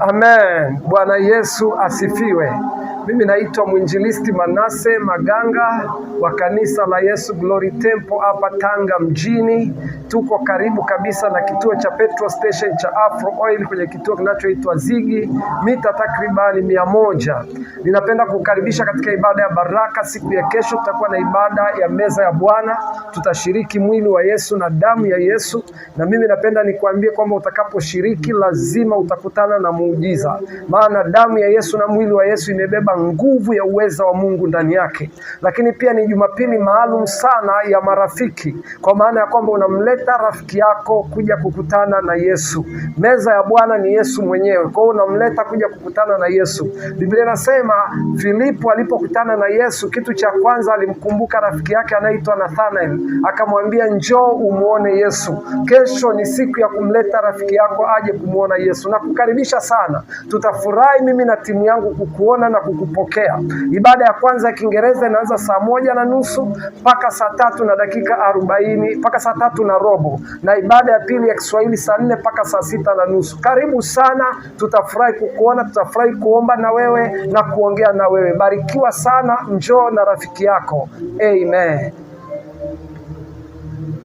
Amen. Bwana Yesu asifiwe. Mimi naitwa Mwinjilisti Manase Maganga wa kanisa la Yesu Glory Temple hapa Tanga mjini. Tuko karibu kabisa na kituo cha petrol station cha Afro Oil kwenye kituo kinachoitwa Zigi, mita takribani 100. Ninapenda kukaribisha katika ibada ya baraka. Siku ya kesho tutakuwa na ibada ya meza ya Bwana. Tutashiriki mwili wa Yesu na damu ya Yesu, na mimi napenda nikuambie kwamba utakaposhiriki lazima utakutana na muujiza, maana damu ya Yesu na mwili wa Yesu imebeba nguvu ya uweza wa Mungu ndani yake. Lakini pia ni Jumapili maalum sana ya marafiki, kwa maana ya kwamba unamleta rafiki yako kuja kukutana na Yesu. Meza ya Bwana ni Yesu mwenyewe, kwa hiyo unamleta kuja kukutana na Yesu. Biblia inasema Filipo alipokutana na Yesu, kitu cha kwanza alimkumbuka rafiki yake anaitwa Nathanael, akamwambia njoo umuone Yesu. Kesho ni siku ya kumleta rafiki yako aje kumuona Yesu. Na kukaribisha sana, tutafurahi mimi na timu yangu kukuona na kukupokea. Ibada ya kwanza ya Kiingereza inaanza saa 1:30 mpaka saa 3:40 mpaka saa 3:15, na ibada ya pili ya Kiswahili saa 4 mpaka saa 6:30. Karibu sana, tutafurahi kukuona, tutafurahi kuomba na wewe na kuongea na wewe. Barikiwa sana, njoo na rafiki yako. Amen.